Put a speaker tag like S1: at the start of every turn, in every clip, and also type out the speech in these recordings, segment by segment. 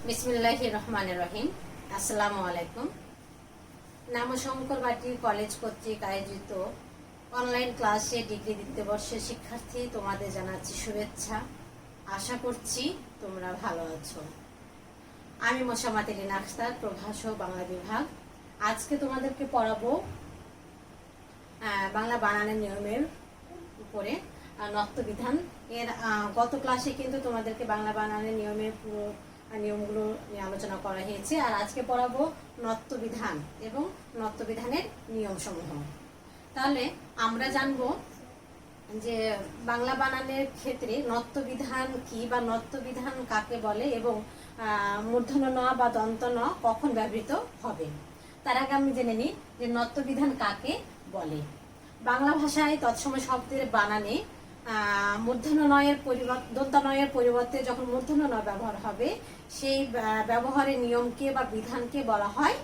S1: বিসমিল্লাহির রহমানির রহিম। আসসালামু আলাইকুম। নামশঙ্কর বাটি কলেজ কর্তৃক আয়োজিত অনলাইন ক্লাসে ডিগ্রি দ্বিতীয় বর্ষের শিক্ষার্থী তোমাদের জানাচ্ছি শুভেচ্ছা। আশা করছি তোমরা ভালো আছো। আমি মোসাম্মদ এলিনা আখতার, প্রভাষক, বাংলা বিভাগ। আজকে তোমাদেরকে পড়াবো বাংলা বানানের নিয়মের উপরে নত্যবিধান। এর গত ক্লাসে কিন্তু তোমাদেরকে বাংলা বানানের নিয়মের পুরো নিয়মগুলো নিয়ে আলোচনা করা হয়েছে। আর আজকে পড়াবো নত্যবিধান এবং নত্যবিধানের নিয়মসমূহ। তাহলে আমরা জানবো যে বাংলা বানানের ক্ষেত্রে নত্যবিধান কি বা নত্যবিধান কাকে বলে এবং মূর্ধন্য ন বা দন্ত ন কখন ব্যবহৃত হবে। তার আগে আমি জেনে নিই যে নত্যবিধান কাকে বলে। বাংলা ভাষায় তৎসময় শব্দের বানানে মূর্ধন্য নয়ের দন্তানয়ের পরিবর্তে যখন মূর্ধন্য ন ব্যবহার হবে, সেই ব্যবহারের নিয়মকে বা বিধানকে বলা হয়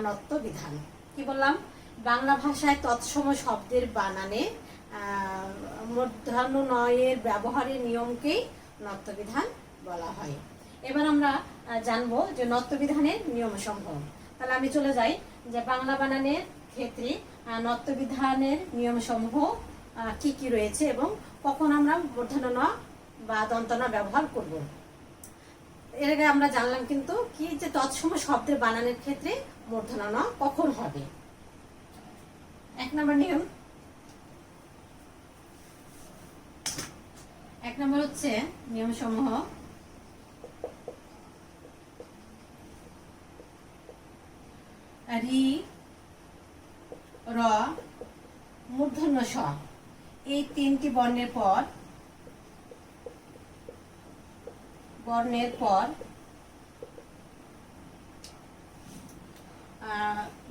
S1: নত্যবিধান। কি বললাম? বাংলা ভাষায় তৎসময় শব্দের বানানে মূর্ধন্য নয়ের ব্যবহারের নিয়মকেই নত্যবিধান বলা হয়। এবার আমরা জানবো যে নত্যবিধানের নিয়মসমূহ। তাহলে আমি চলে যাই যে বাংলা বানানের ক্ষেত্রে নত্যবিধানের নিয়মসমূহ কি কি রয়েছে এবং কখন আমরা মূর্ধন্য ন বা দন্ত ন ব্যবহার করব। এর আগে আমরা জানলাম কিন্তু কি যে তৎসময় শব্দের বানানের ক্ষেত্রে মূর্ধন্য ন কখন হবে। এক নম্বর হচ্ছে নিয়মসমূহ। রি, র, মূর্ধন্য ষ এই তিনটি বর্ণের পর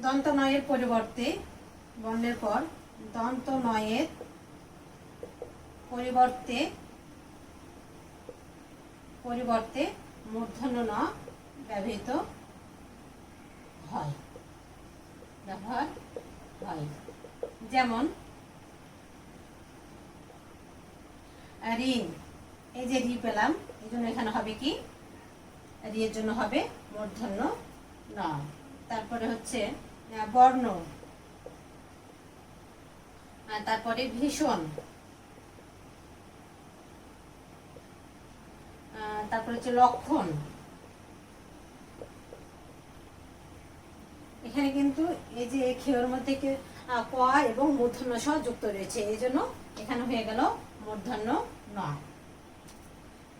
S1: দন্ত নয়ের পরিবর্তে মূর্ধন্য ন ব্যবহৃত হয়। যেমন ঋণ, এই যে রি পেলাম, এই জন্য এখানে হবে কি, রি এর জন্য হবে মূর্ধন্য ন। তারপরে হচ্ছে বর্ণ, তারপরে ভীষণ, তারপরে হচ্ছে লক্ষণ। এখানে কিন্তু এই যে খেয়ের মধ্যে ক এবং মূর্ধন্য ষ যুক্ত রয়েছে, এই জন্য এখানে হয়ে গেল মূর্ধন্য ন।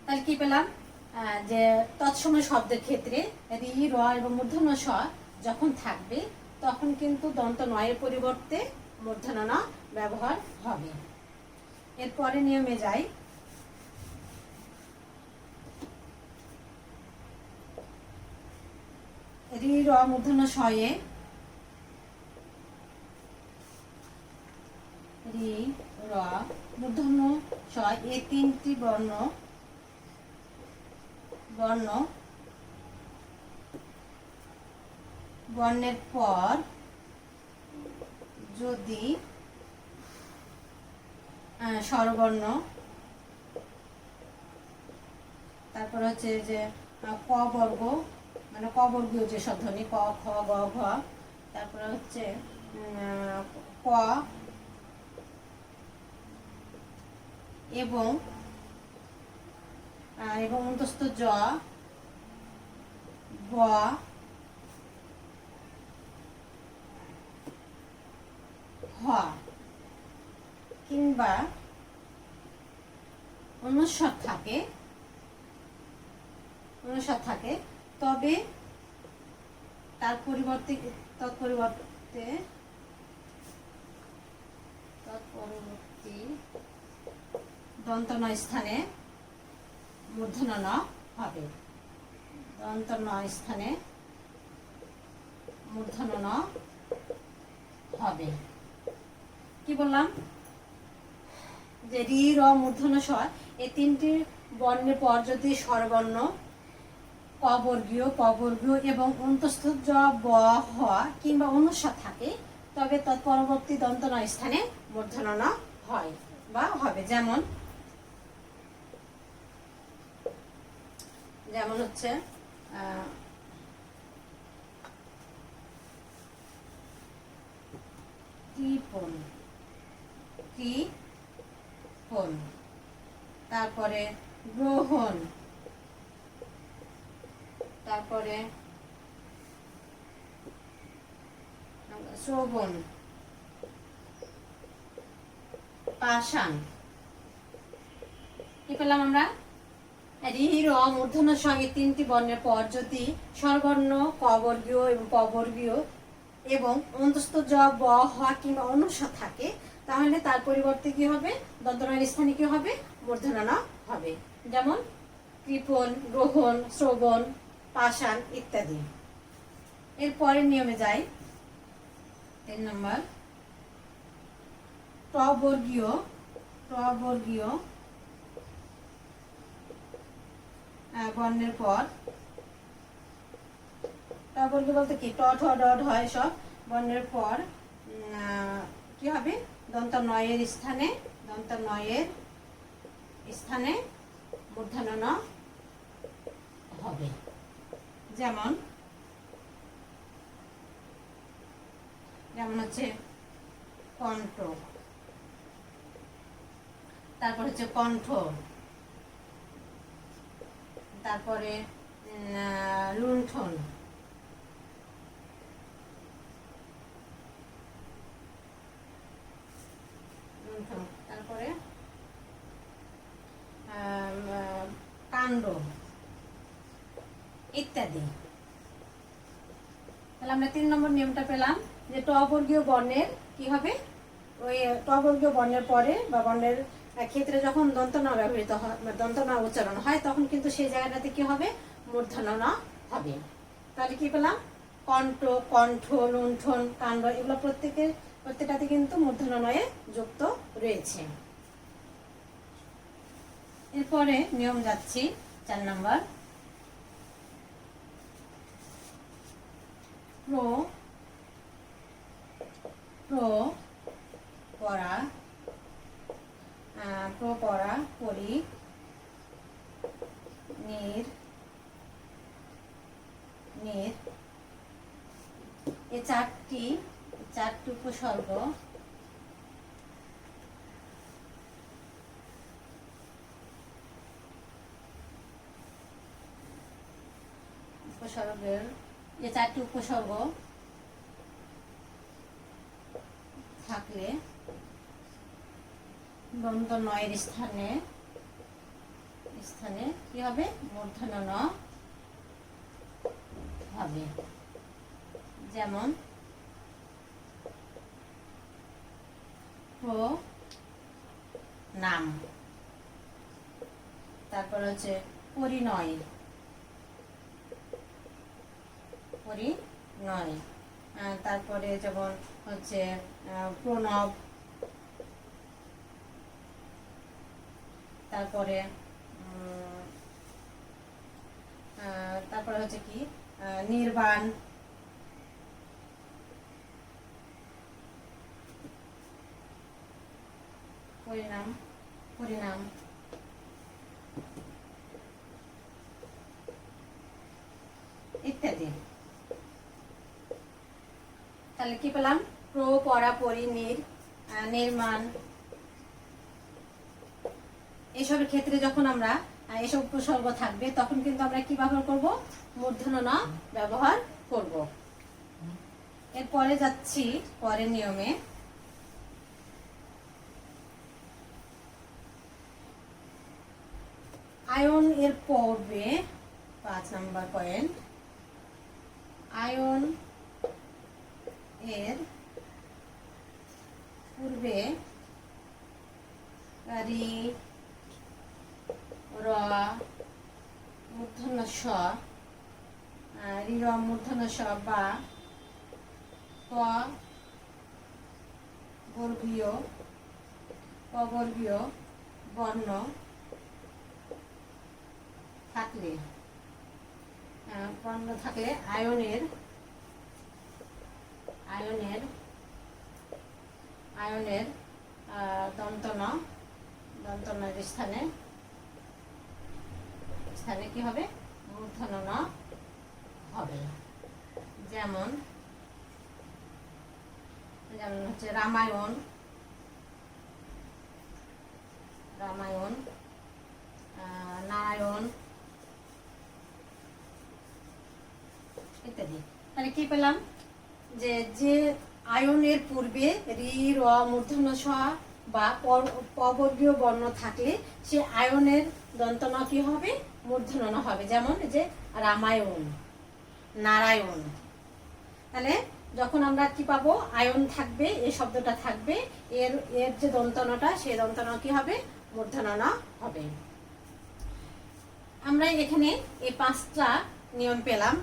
S1: তাহলে কি পেলাম যে তৎসময় শব্দের ক্ষেত্রে রি, র এবং মূর্ধন্য ষ যখন থাকবে তখন কিন্তু দন্ত নয়ের পরিবর্তে মূর্ধন্য ন ব্যবহার হবে। এরপরে নিয়মে যাই। রি, র, মূর্ধন্য ষ এ রি, র, মূর্ধন্য ষ এই তিনটি বর্ণের পর যদি স্বরবর্ণ, তারপর হচ্ছে যে ক বর্গ, মানে ক বর্গীয় যে সব ধ্বনি ক, খ, গ, ঘ, তারপরে হচ্ছে ক এবং অন্তস্থ জ, ব, হ কিংবা অনুস্বার থাকে তবে তৎপরিবর্তী দন্ত ন স্থানে মূর্ধন্য ন হবে। দন্ত ন স্থানে মূর্ধন্য ন হবে। কি বললাম যে রি, র, মূর্ধন্য ষ এই তিনটি বর্ণের পর যদি স্বরবর্ণ ক বর্গীয়, ক বর্গীয় এবং অন্তস্থ জ, ব, হ কিংবা অনুস্বার থাকে তবে তৎপরবর্তী দন্ত ন স্থানে মূর্ধন্য ন হয় বা হবে। যেমন হচ্ছে কৃপণ, কৃপণ। তারপরে গ্রহণ, তারপরে শ্রবণ, পাষাণ। কি পেলাম আমরা? রি র মূর্ধন্য সঙ্গে তিনটি বর্ণের পর যদি স্বরবর্ণ ক বর্গীয় এবং প বর্গীয় এবং অন্তস্থ জ ব হ কিংবা অনুস্ব থাকে, তাহলে তার পরিবর্তে কি হবে? দন্তনের স্থানে কি হবে? মূর্ধন্য ণ হবে। যেমন কৃপণ, গ্রহণ, শ্রবণ, পাষাণ ইত্যাদি। এর পরের নিয়মে যাই। 3 নম্বর ট বর্গীয়, ট বর্গীয় বর্ণের পর, ট বর্গীয় বলতে কি? ট ঠ ড ঢ সব বর্ণের পর কি হবে? দন্ত নয়ের স্থানে, দন্ত নয়ের স্থানে মূর্ধন্য ণ হবে। যেমন যেমন হচ্ছে কণ্ঠ, তারপর হচ্ছে কণ্ঠ, তারপরে লুণ্ঠন, তারপরে কাণ্ড ইত্যাদি। তাহলে আমরা 3 নম্বর নিয়মটা পেলাম যে ট বর্গীয় বর্ণের কি হবে? ওই ট বর্গীয় বর্ণের পরে বা বর্ণের ক্ষেত্রে যখন দন্ত ন ব্যবহৃত হয়, দন্ত ন উচ্চারণ হয়, তখন কিন্তু সেই জায়গাটাতে কি হবে? মূর্ধন্য ণ হবে। তাহলে কি পেলাম? কণ্ঠ, কণ্ঠ, লুণ্ঠন, কাণ্ড এগুলো প্রত্যেকটাতে কিন্তু মূর্ধন্য ণ যুক্ত রয়েছে। এরপরে নিয়ম যাচ্ছি 4 নম্বর প্র, প্র পরা, প্র পরা পরি, নির, নির। এই চারটি উপসর্গ উপসর্গের যে 4টি উপসর্গ থাকলে দন্ত নয়ের স্থানে কি হবে? মূর্ধন্য ণ হবে। যেমন প্রণাম, তারপর হচ্ছে পরিণয়, পরিণয়, তারপরে যেমন হচ্ছে প্রণব, তারপরে হচ্ছে কি? নির্বাণ, পরিণাম, পরিণাম ইত্যাদি। তাহলে কি পেলাম? প্র, পরা, পরি, নির, নির্মাণ এসবের ক্ষেত্রে যখন আমরা এসব উপসর্গ থাকবে, তখন কিন্তু আমরা কি ব্যবহার করব? মূর্ধন্য ণ ব্যবহার করব। এরপরে যাচ্ছি পরের নিয়মে। আয়ন এর পূর্বে 5 নম্বর পয়েন্ট, আয়ন এর পূর্বে রি, র মূর্ধন্য স, রি র মূর্ধন্য স বা প বর্গীয়, বর্ণ থাকলে, আয়নের দন্ত নের স্থানে কি হবে? মূর্ধন্য ণ যেমন যেমন হচ্ছে রামায়ণ, রামায়ণ, নারায়ণ ইত্যাদি। তাহলে কি পেলাম, যে যে আয়নের পূর্বে রি র মূর্ধন্য ষ বা পবর্গীয় বর্ণ থাকলে সে আয়নের দন্ত ন কি হবে, মূর্ধন্য ন হবে। যেমন যে রামায়ণ, নারায়ণ। তাহলে যখন আমরা কি পাবো, আয়ন থাকবে, এই শব্দটা থাকবে, এর এর যে দন্তনটা সেই দন্তন কি হবে, মূর্ধন্য ন হবে। আমরা এখানে এই 5টা নিয়ম পেলাম।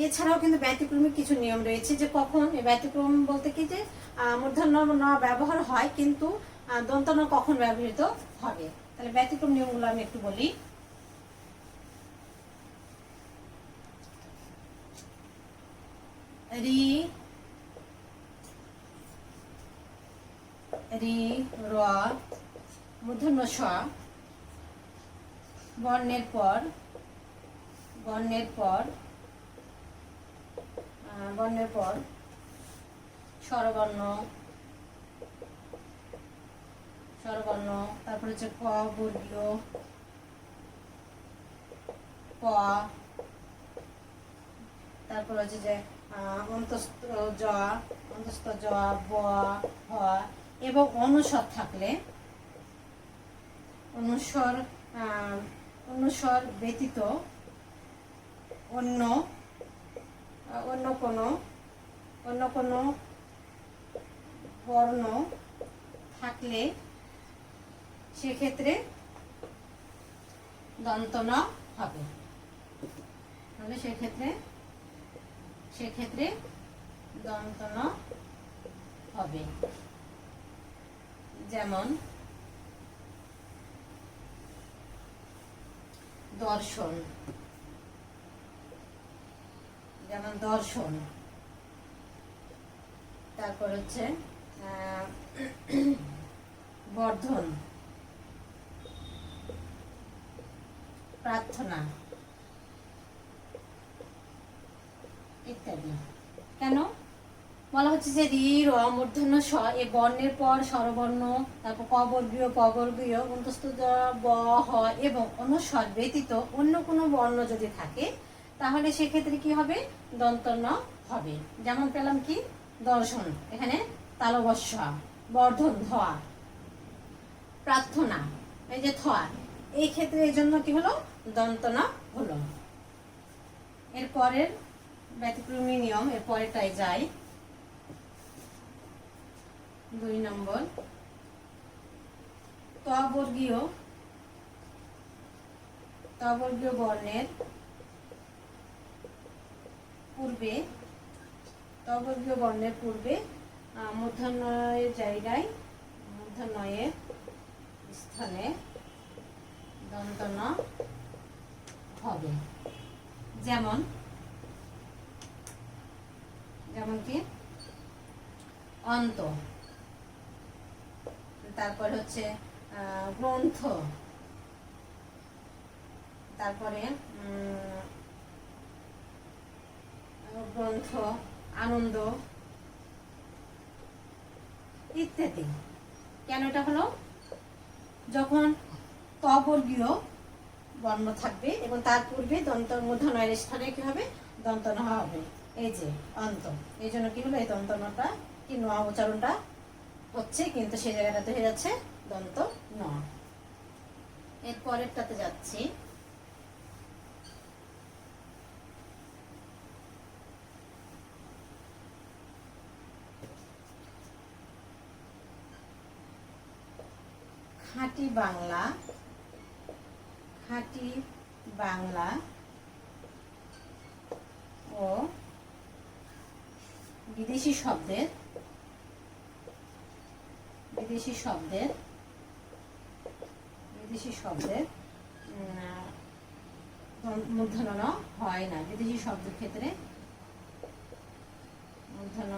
S1: এছাড়াও কিন্তু ব্যতিক্রমিক কিছু নিয়ম রয়েছে, যে কখন ব্যতিক্রম বলতে কি, যে মূর্ধন্য ন ব্যবহার হয় কিন্তু দন্ত ন কখন ব্যবহৃত হবে। তাহলে ব্যতিক্রম নিয়মগুলো আমি একটু বলি। রি রি র মূর্ধন্য ষ বর্ণের পর স্বরবর্ণ, তারপর হচ্ছে ক বর্গীয়, প, তারপর হচ্ছে যে অন্তস্থ জ, ব, হ এবং অনুস্বর থাকলে, অনুস্বর ব্যতীত অন্য কোনো বর্ণ থাকলে সেক্ষেত্রে দন্ত ন হবে। তাহলে সেক্ষেত্রে দন্ত ন হবে। যেমন দর্শন, তারপর হচ্ছে বর্ধন, প্রার্থনা ইত্যাদি। কেন বলা হচ্ছে যে রি র মূর্ধন্য ষ এই বর্ণের পর স্বরবর্ণ, তারপর ক বর্গীয়, অন্তস্থ জ, ব, হ এবং অনুস্বর ব্যতীত অন্য কোনো বর্ণ যদি থাকে তাহলে সেক্ষেত্রে কি হবে, দন্ত ন হবে। যেমন পেলাম কি, দর্শন, এখানে তালবস্য, বর্ধন ধোয়া, প্রার্থনা এই যে থোয়া, এই ক্ষেত্রে এই জন্য কি হলো, দন্ত ন হলো। এর পরের ব্যতিক্রমী নিয়ম, এর পরেরটাই যাই। 2 নম্বর, ত বর্গীয় বর্ণের পূর্বে মূর্ধন্যের জায়গায়, মূর্ধন্যের স্থানে দন্ত ন হবে। যেমন কি অন্ত, তারপর হচ্ছে গ্রন্থ, তারপরে আনন্দ ইত্যাদি। কেন এটা হলো, যখন ত বর্গীয় বর্ণ থাকবে এবং তার পূর্বে দন্ত মূর্ধন্যের স্থানে কি হবে, দন্ত ন হবে। এই যে অন্ত, এই জন্য কি হলো, এই দন্ত নটা কি ন উচ্চারণটা হচ্ছে, কিন্তু সেই জায়গাটাতে হয়ে যাচ্ছে দন্ত ন। এর পরেরটাতে যাচ্ছি। খাঁটি বাংলা ও বিদেশি শব্দের মূর্ধন্য ন হয় না। বিদেশি শব্দের ক্ষেত্রে মূর্ধন্য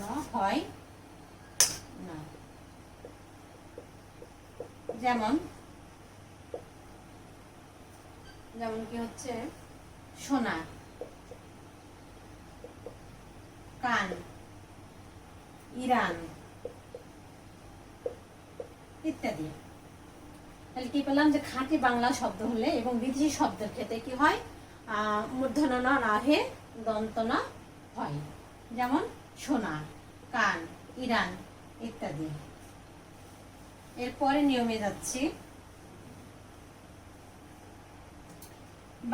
S1: ন হয় না। যেমন কি হচ্ছে সোনা, কান, ইরান ইত্যাদি। তাহলে কি পেলাম যে খাঁটি বাংলা শব্দ হলে এবং বিদেশি শব্দের ক্ষেত্রে কি হয়, মূর্ধন্য ন না হয়ে দন্ত ন হয়। যেমন সোনা, কান, ইরান ইত্যাদি। এরপরে নিয়মে যাচ্ছি।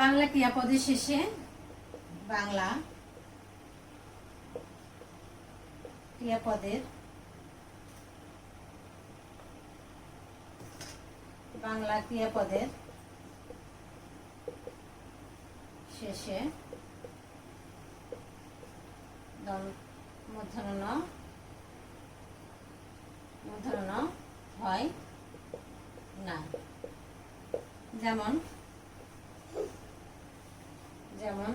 S1: বাংলা ক্রিয়াপদের শেষে বাংলা ক্রিয়াপদের শেষে মূর্ধন্য ন হয় না। যেমন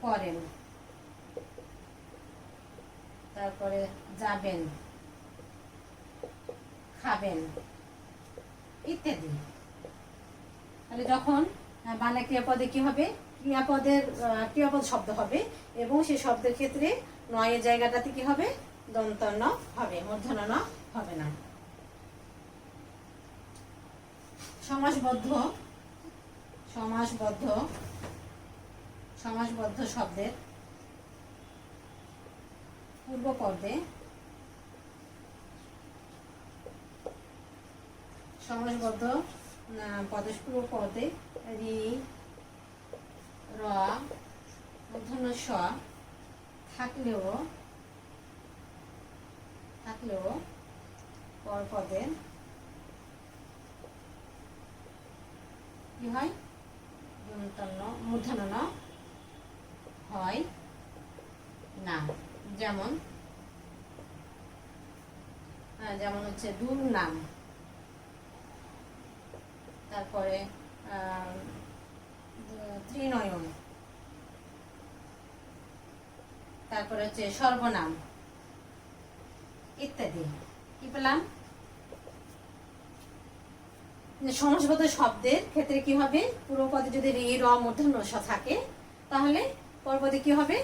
S1: করেন, তারপরে যাবেন, খাবেন ইত্যাদি। তাহলে যখন বাংলা ক্রিয়াপদে কি হবে, ক্রিয়াপদ শব্দ হবে এবং সেই শব্দের ক্ষেত্রে নয়ের জায়গাটাতে কি হবে, দন্ত ন হবে, মূর্ধন্য ন হবে না। সমাসবদ্ধ শব্দের পূর্ব পদে রি, র, মূর্ধন্য স থাকলেও পরপদে কি হয়, মূর্ধন্য ন হয় না। যেমন হচ্ছে দুর্নাম, তারপরে ত্রিনয়ন, তারপরে হচ্ছে সর্বনাম ইত্যাদি। কি পেলাম, সমাসবদ্ধ শব্দের ক্ষেত্রে কি হবে, পূর্বপদে যদি রি, র, মূর্ধন্য স থাকে তাহলে পরপদে কি হবে,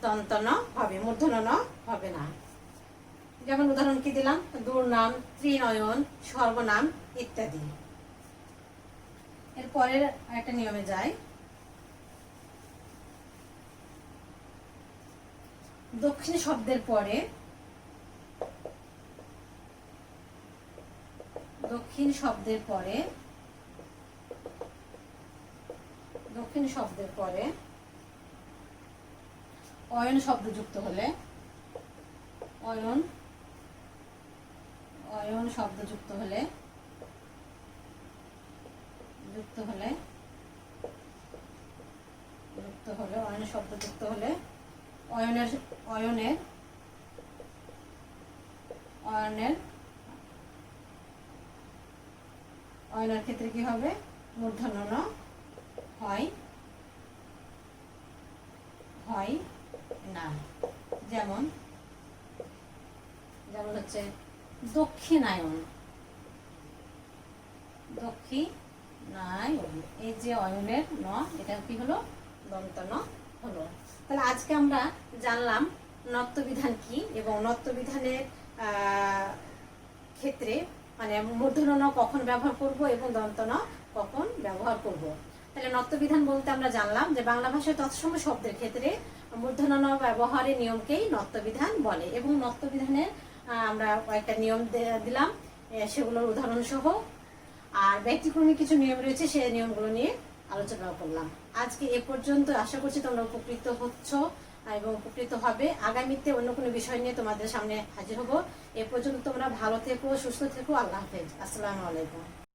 S1: দন্ত ন হবে, মূর্ধন্য ন হবে না। যেমন উদাহরণ কি দিলাম, দুর্নাম, ত্রিনয়ন, সর্বনাম ইত্যাদি। এর পরের একটা নিয়মে যাই। দক্ষিণ শব্দের পরে অয়ন শব্দ যুক্ত হলে অয়ন শব্দ যুক্ত হলে অয়নের ক্ষেত্রে কি হবে, মূর্ধন্য ন হয় না। যেমন হচ্ছে দক্ষিণায়ন, এই যে অয়নের ন, এটা কি হলো, দন্ত ন হলো। তাহলে আজকে আমরা জানলাম নত্যবিধান কি এবং নত্যবিধানের ক্ষেত্রে মানে মূর্ধন্য ন কখন ব্যবহার করব এবং দন্ত ন কখন ব্যবহার করব। তাহলে নত্যবিধান বলতে আমরা জানলাম যে বাংলা ভাষায় তৎসম শব্দের ক্ষেত্রে মূর্ধন্য ন ব্যবহারের নিয়মকেই নত্যবিধান বলে এবং নত্যবিধানের আমরা কয়েকটা নিয়ম দিলাম, সেগুলোর উদাহরণ সহ। আর ব্যতিক্রমী কিছু নিয়ম রয়েছে, সেই নিয়মগুলো নিয়ে আলোচনা করলাম। আজকে এ পর্যন্ত। আশা করছি তোমরা উপকৃত হচ্ছ এবং উপকৃত হবে। আগামীতে অন্য কোনো বিষয় নিয়ে তোমাদের সামনে হাজির হব। এ পর্যন্ত তোমরা ভালো থেকো, সুস্থ থেকো। আল্লাহ হাফেজ। আসসালামু আলাইকুম।